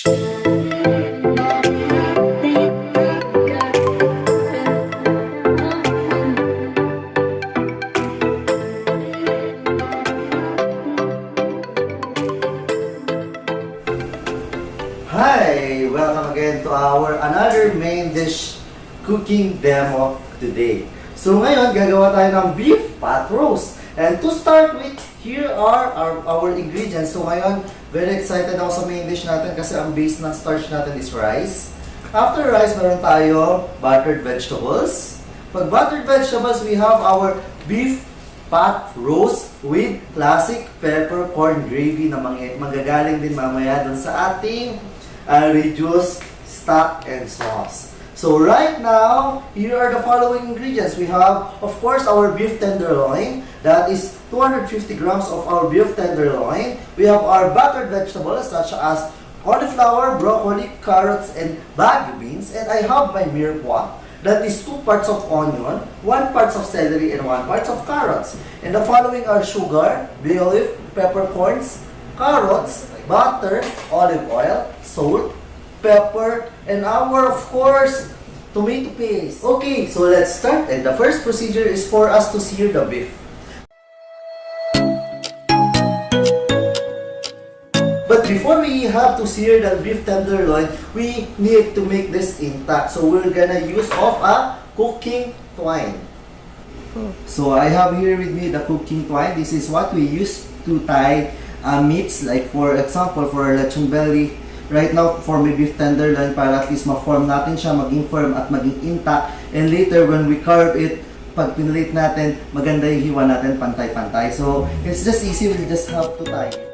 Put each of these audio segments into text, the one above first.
Hi! Welcome again to our another main dish cooking demo today. So ngayon, gagawa tayo ng beef pot roast. And to start with, here are our ingredients. So ngayon, very excited ako sa main dish natin kasi ang base ng starch natin is rice. After rice, meron tayo buttered vegetables. Pag buttered vegetables, we have our beef pot roast with classic peppercorn gravy na magagaling din mamaya dun sa ating reduced stock and sauce. So right now, here are the following ingredients. We have, of course, our beef tenderloin. That is 250 grams of our beef tenderloin. We have our buttered vegetables such as cauliflower, broccoli, carrots, and bagu beans. And I have my mirepoix. That is 2 parts of onion, 1 part of celery, and 1 part of carrots. And the following are sugar, bay leaf, peppercorns, carrots, butter, olive oil, salt, pepper, and our, of course, tomato paste. Okay, so let's start. And the first procedure is for us to sear the beef. But before we have to sear the beef tenderloin, we need to make this intact. So we're gonna use of a cooking twine. So I have here with me the cooking twine. This is what we use to tie meats, like for example, for lechon belly. Right now, for my beef tenderloin, para at least ma-form natin siya, maging firm at maging intact. And later, when we carve it, pag pinlate natin, maganda yung hiwa natin, pantay-pantay. So, it's just easy, we just have to tie it.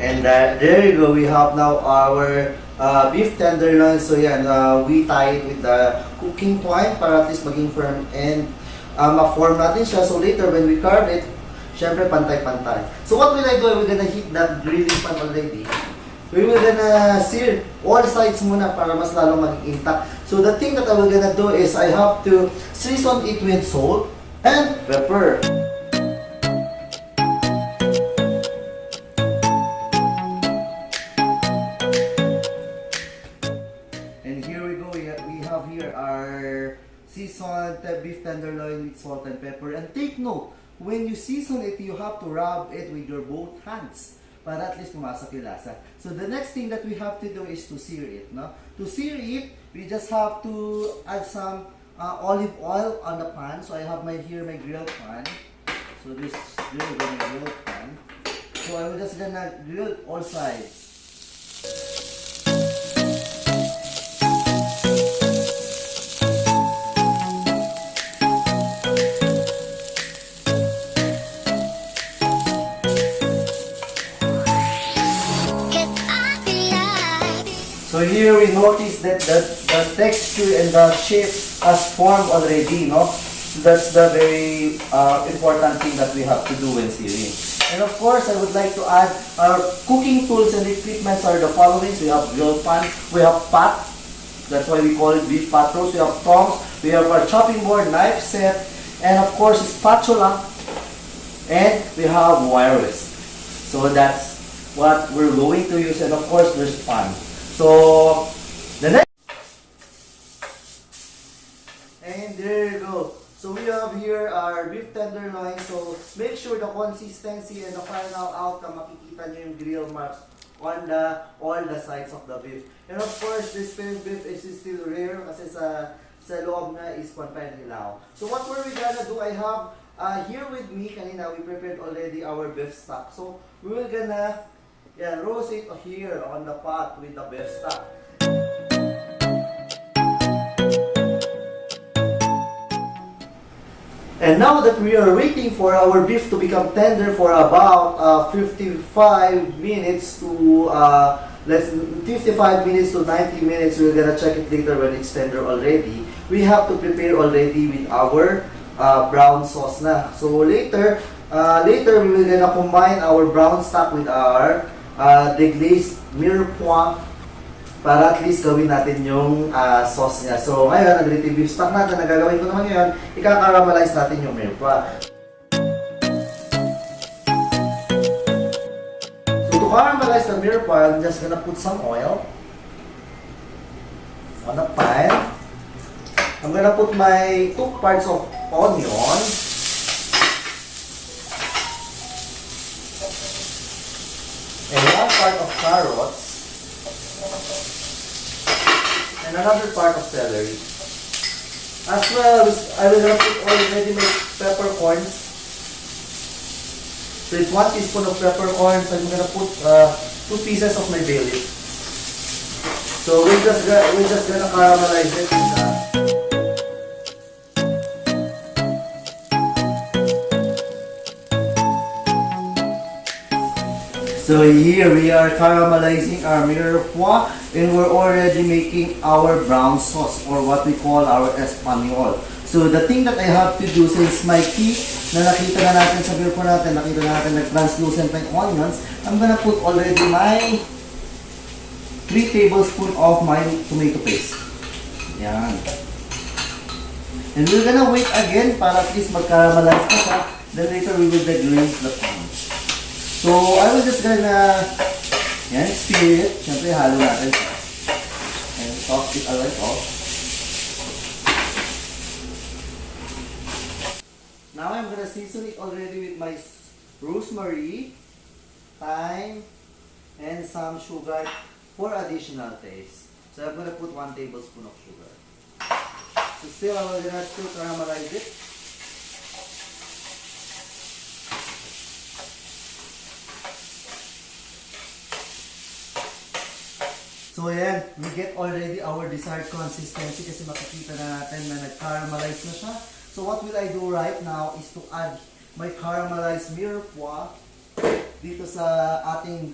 And there you go, we have now our beef tenderloin. So yan, we tie it with the cooking twine para at least maging firm and ma-form natin siya. So later when we carve it, syempre pantay-pantay. So what will I do? We're gonna heat that grilling pan already. We will gonna sear all sides muna para mas lalong maging intact. So the thing that I will gonna do is I have to season it with salt and pepper. Seasoned beef tenderloin with salt and pepper. And take note, when you season it, you have to rub it with your both hands para at least pumasok yung lasa. So the next thing that we have to do is to sear it. No? To sear it, we just have to add some olive oil on the pan. So I have here my grill pan. So this is really my grill pan. So I will just gonna grill all sides. So here we notice that the texture and the shape has formed already, no? That's the very important thing that we have to do when searing. And of course, I would like to add our cooking tools and equipments are the following. We have grill pan, we have pot, that's why we call it beef pot roast. We have tongs, we have our chopping board, knife set, and of course spatula, and we have wire whisk. So that's what we're going to use, and of course there's pan. So, the next, and there you go. So we have here our beef tenderloin. So make sure the consistency and the final outcome, makikita nyo yung grill marks on all the sides of the beef. And of course, this beef is still rare kasi sa loob na is hilaw. So what were we gonna do? I have here with me, kanina we prepared already our beef stock. So we will gonna roast it here on the pot with the beef stock. And now that we are waiting for our beef to become tender for about 55 minutes to 55 minutes to 90 minutes, we're gonna check it later when it's tender already. We have to prepare already with our brown sauce na. So later, Later, we will gonna combine our brown stock with our Deglazing Mirepoix para at least gawin natin yung sauce niya. So ngayon, nag-ready beef stock natin. Ang gagawin ko naman ngayon, ika-caramelize natin yung Mirepoix. So to caramelize the Mirepoix, I'm just gonna put some oil on a pan. I'm gonna put my 2 parts of onion. And 1 part of carrots. And another part of celery. As well, I will gonna put already my peppercorns. So it's 1 teaspoon of peppercorns. I'm gonna put 2 pieces of my bay leaf. So we're just gonna caramelize it. So here we are caramelizing our Mirepoix, and we're already making our brown sauce, or what we call our Espanol. So the thing that I have to do, since my key na nakita na natin sa Mirepoix natin, nakita na natin nag-translucent na yung onions, I'm gonna put already my 3 tablespoons of my tomato paste. Yan. And we're gonna wait again para at least mag-caramelize na siya. Then later we will deglaze the pan. So, I will just gonna stir it. Siyempre, halo natin siya. And toss it alright off. Now, I'm gonna season it already with my rosemary, thyme, and some sugar for additional taste. So, I'm gonna put 1 tablespoon of sugar. So, still, I'm gonna still caramelize it. So ayan, we get already our desired consistency kasi makikita na natin na nag-caramelize na siya. So what will I do right now is to add my caramelized Mirepoix dito sa ating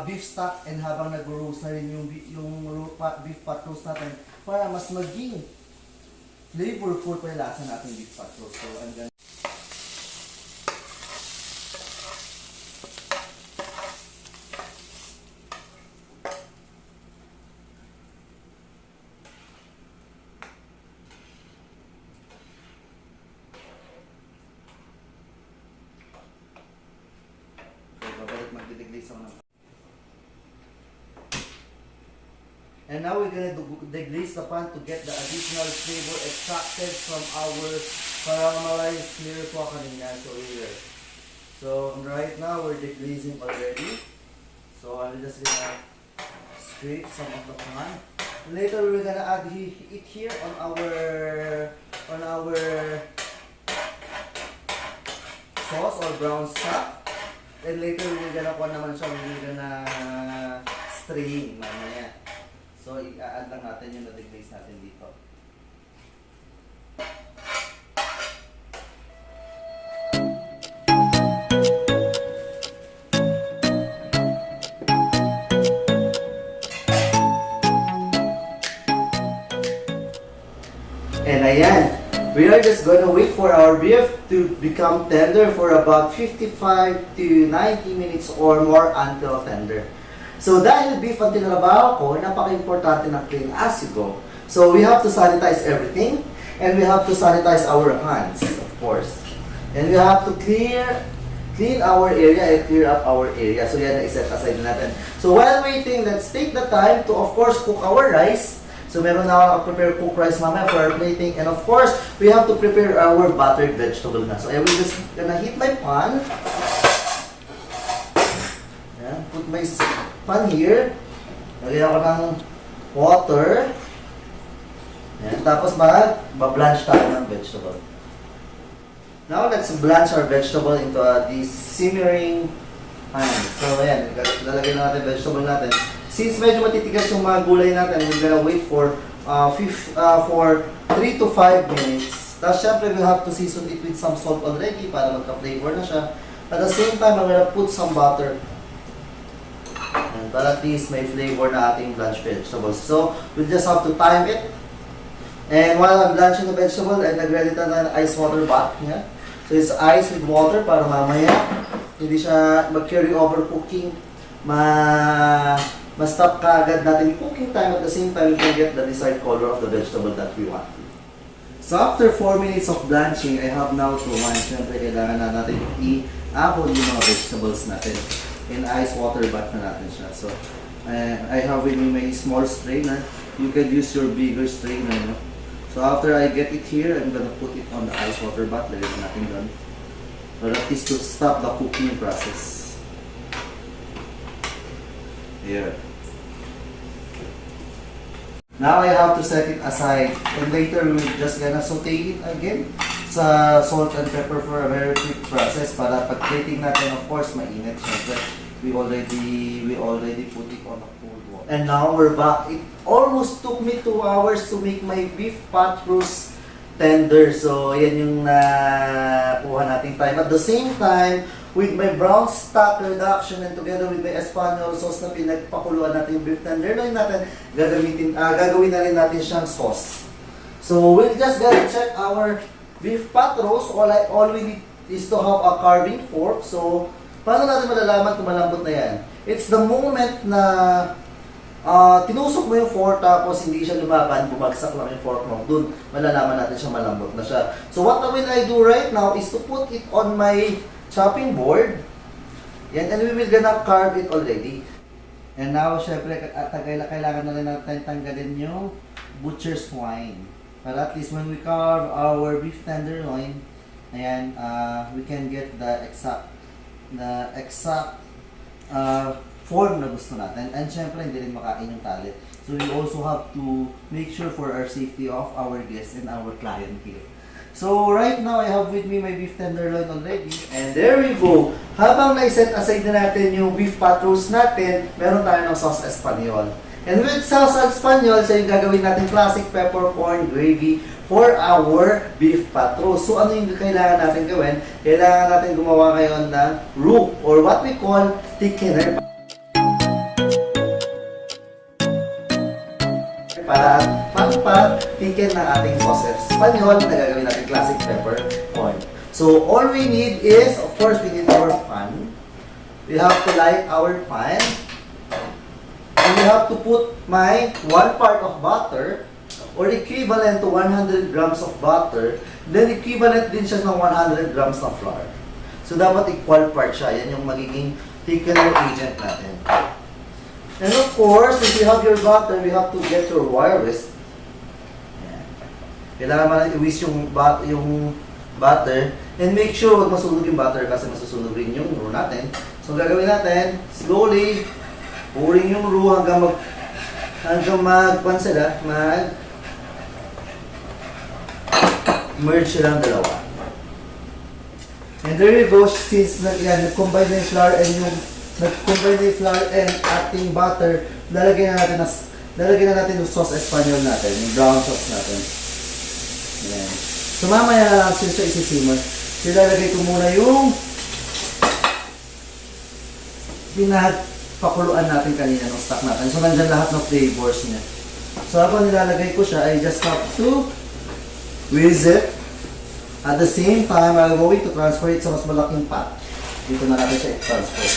beef stock, and habang nag-roast na rin yung beef pot roast natin para mas maging flavorful pa yung lasa natin beef pot roast. So I'm gonna And now we're gonna deglaze the pan to get the additional flavor extracted from our caramelized Mirepoix kanina. So here. So right now we're deglazing already. So I'm just gonna scrape some of the pan. And later we're gonna add it here on our sauce or brown stock. And later we're gonna we're gonna strain mamaya. So, i-add lang natin yung na-deglaze natin dito. And ayan, we are just gonna wait for our beef to become tender for about 55 to 90 minutes or more until tender. So dahil beef ang tinrabaho ko, napaka-importante na clean as you go. So we have to sanitize everything, and we have to sanitize our hands, of course. And we have to clean our area and clear up our area. So yan na i-set aside natin. So while waiting, let's take the time to, of course, cook our rice. So meron na ako prepare cooked rice mamaya for our plating. And of course, we have to prepare our buttered vegetable na. So I will just gonna heat my pan. Yan, put my pan here. Lagyan ako ng water. Yan. Tapos mag-blanch tayo ng vegetable. Now, let's blanch our vegetable into this simmering pan. So, ayan. Lalagyan na natin vegetable natin. Since medyo matitigas yung mga gulay natin, we're gonna wait for 3 to 5 minutes. Tapos, syempre, we'll have to season it with some salt already para magka-flavor na siya. At the same time, I'm gonna put some butter. And para at least may flavor na ating blanched vegetables. So, we'll just have to time it. And while I'm blanching the vegetable, and nag-ready na ng ice water bath. Yeah? So it's ice with water para mamaya hindi siya mag-carry over cooking. Ma-stop ka agad natin yung cooking time, at the same time we can get the desired color of the vegetable that we want. So after 4 minutes of blanching, I have now to one. Siyempre kailangan na natin i-ahon yung mga vegetables natin. In ice water bath na natin siya. So I have with me my small strainer. You can use your bigger strainer. No? So after I get it here, I'm gonna put it on the ice water bath. Lagyan natin doon. But at least to stop the cooking process. Here. Now I have to set it aside, and later we're just gonna saute it again sa salt and pepper for a very quick process para pag plating natin, of course, mainit syempre. We already put it on a cold water. And now we're back. It almost took me 2 hours to make my beef pot roast tender. So yan yung nakuha nating time. At the same time, with my brown stock reduction and together with my Espanol sauce na pinagpakuluan natin yung beef tenderloin natin, gagawin na rin natin siyang sauce. So we'll just gotta check our beef pot roast. All we need is to have a carving fork. So paano natin malalaman kung malambot na yan? It's the moment na tinusok mo yung fork tapos hindi siya lumaban, bumagsak lang yung fork mo. Doon malalaman natin siya malambot na siya. So what will I do right now is to put it on my chopping board. Yan, and we will gonna carve it already. And now, syempre, kailangan na rin natin tanggalin yung butcher's wine. Para at least when we carve our beef tenderloin, ayan, we can get the exact form na gusto natin. And syempre, hindi rin makain yung talit. So we also have to make sure for our safety of our guests and our client here. So right now, I have with me my beef tenderloin already. And there we go. Habang na-set aside na natin yung beef pot roast natin, meron tayo ng sauce Espanyol. And with sauce Espanyol, siya yung gagawin natin classic peppercorn gravy for our beef pot roast. So ano yung kailangan natin gawin? Kailangan natin gumawa ngayon ng roux or what we call thickener. Para pang-thicken ng ating sauce Espanyol na gagawin natin classic peppercorn. So all we need is, of course, we need our pan. We have to light our pan. And we have to put my 1 part of butter or equivalent to 100 grams of butter. Then equivalent din siya ng 100 grams of flour. So dapat equal part siya. Yan yung magiging thickener agent natin. And of course, if you have your butter, you have to get your wire whisk. Kailangan man i-whisk yung butter. And make sure huwag masunog yung butter kasi masusunog rin yung roux natin. So gagawin natin, slowly, pouring yung roux hanggang merge silang dalawa. And there you go, since nag-combine na yung flour and ating butter, lalagyan na natin yung sauce Espanyol natin, yung brown sauce natin. Ayan. So mamaya na lang since siya isisimmer, ilalagay ko muna yung pinagpakuluan natin kanina ng stock natin. So nandyan lahat ng flavors niya. So habang nilalagay ko siya, I just have to whisk it. At the same time, I'm going to transfer it sa mas malaking pot. Dito na natin siya i-transfer.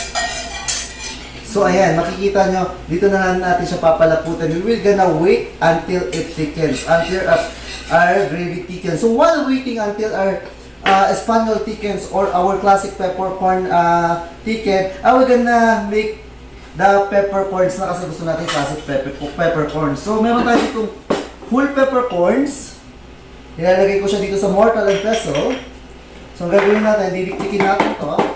So ayan, makikita nyo, dito na natin siya papalaputan. We will gonna wait until it thickens, until our gravy thickens. So while waiting until our Espanyol thickens or our classic peppercorn thicken, we're gonna make the peppercorns na kasi gusto natin classic peppercorns. So meron tayo ditong whole peppercorns. Nilalagay ko siya dito sa mortar and pestle. So ang gagawin natin, didiktikin natin to.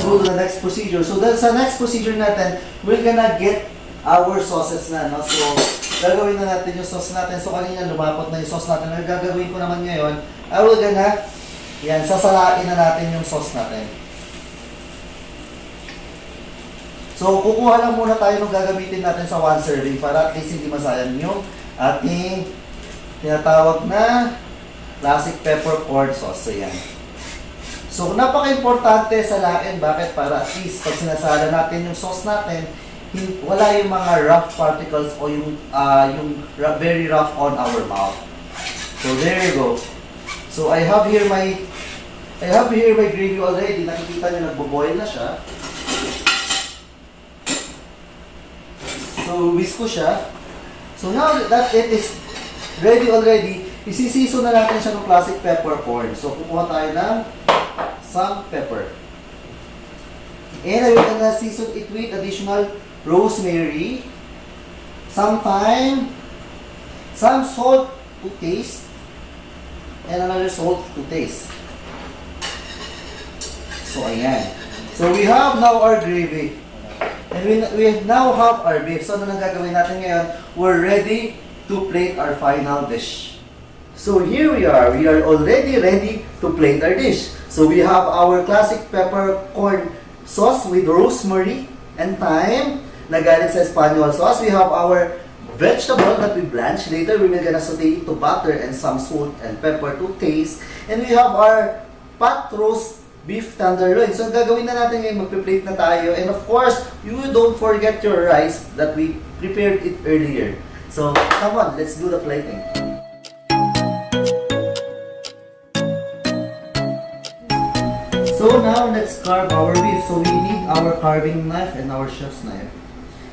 To the next procedure. So dahil sa next procedure natin, we're gonna get our sauces na, no? So gagawin na natin yung sauce natin. So kanina lumapot na yung sauce natin. Ang gagawin ko naman ngayon, sasalain na natin yung sauce natin. So kukuha lang muna tayo ng gagamitin natin sa 1 serving para at least hindi masayang yung ating tinatawag na classic peppercorn sauce. So yan. So napaka-importante sa lain. Bakit? Para at least pag sinasala natin yung sauce natin, wala yung mga rough particles o yung very rough on our mouth. So there you go. So I have here my gravy already. Nakikita nyo nagbo-boil na siya. So whisk ko siya. So now that it is ready already, isisiso na natin siya ng classic peppercorn. So kukuha tayo ng some pepper. And I will gonna season it with additional rosemary, some thyme, some salt to taste, and another salt to taste. So ayan. So we have now our gravy. And we now have our beef. So ano nang gagawin natin ngayon? We're ready to plate our final dish. So here we are already ready to plate our dish. So we have our classic peppercorn sauce with rosemary and thyme na galing sa Espanyol sauce. We have our vegetable that we blanch. Later, we will gonna saute it to butter and some salt and pepper to taste. And we have our pot roast beef tenderloin. So, gagawin na natin ngayon, magpe-plate na tayo. And of course, you don't forget your rice that we prepared it earlier. So, come on, let's do the plating. So now, let's carve our beef. So, we need our carving knife and our chef's knife.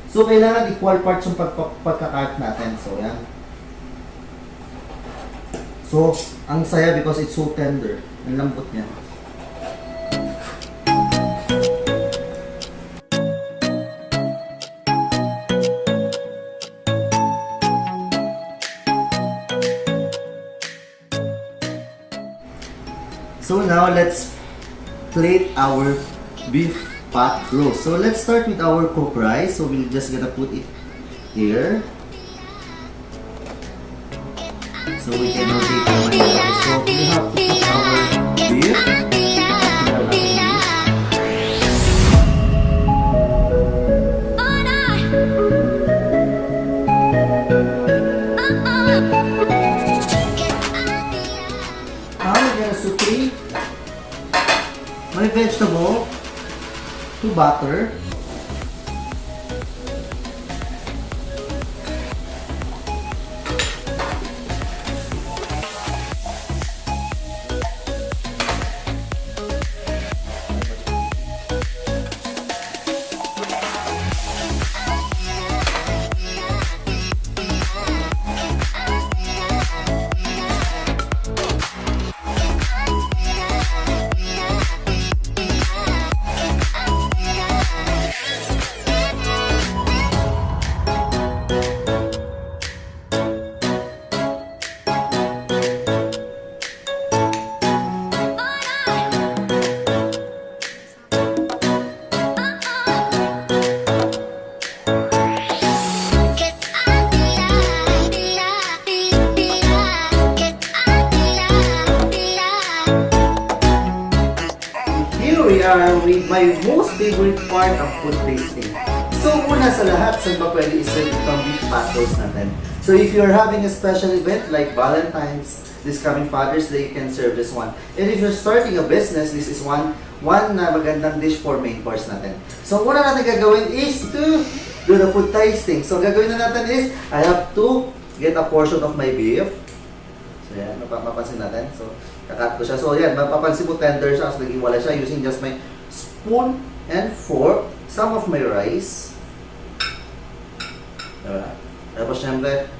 So, kailangan equal parts yung pagkakat natin. So, yan. So, ang saya because it's so tender. Ang lambot niya. So, now, let's plate our beef pot roast. So let's start with our cooked rice. So we're just gonna put it here. So we can rotate our rice. So we have to put our beef. Now we're gonna saute my vegetable to butter. With my most favorite part of food tasting. So, una sa lahat, saan ba pwede iserve itong beef pot roast natin? So, if you're having a special event like Valentine's, this coming Father's Day, you can serve this one. And if you're starting a business, this is one na magandang dish for main course natin. So, una natin gagawin is to do the food tasting. So, gagawin na natin is, I have to get a portion of my beef. So, yan, mapapansin natin. So, kakat ko siya. So, yan, mapapansin mo tender siya kasi naging wala siya using just my spoon and fork, some of my rice. Diba? Tapos, syempre,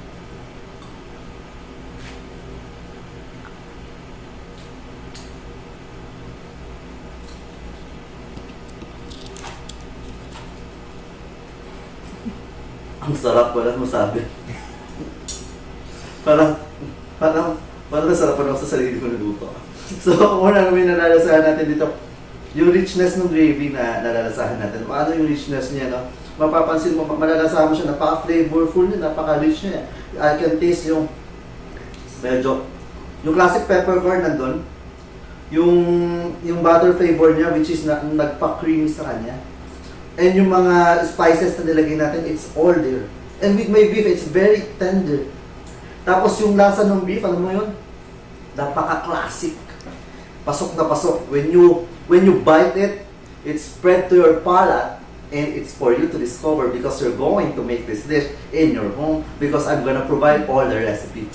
ang sarap, wala masabi. parang nasarapan ako sa sarili ko na luto. So, una namin nalalasahan natin dito, yung richness ng gravy na nalalasahan natin. Paano yung richness niya, no? Mapapansin mo, malalasahan mo siya, napaka-flavorful niya, napaka-rich niya. I can taste yung medyo, yung classic peppercorn nandun, yung butter flavor niya, which is nagpa-creamy sa kanya. And yung mga spices na nilagay natin, it's all there. And with my beef, it's very tender. Tapos yung lasa ng beef, alam mo yun? Napaka-classic. Pasok na pasok. When you bite it, it's spread to your palate, and it's for you to discover because you're going to make this dish in your home because I'm gonna provide all the recipe.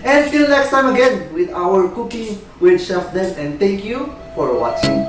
And till next time again with our Cooking with Chef Den, and thank you for watching.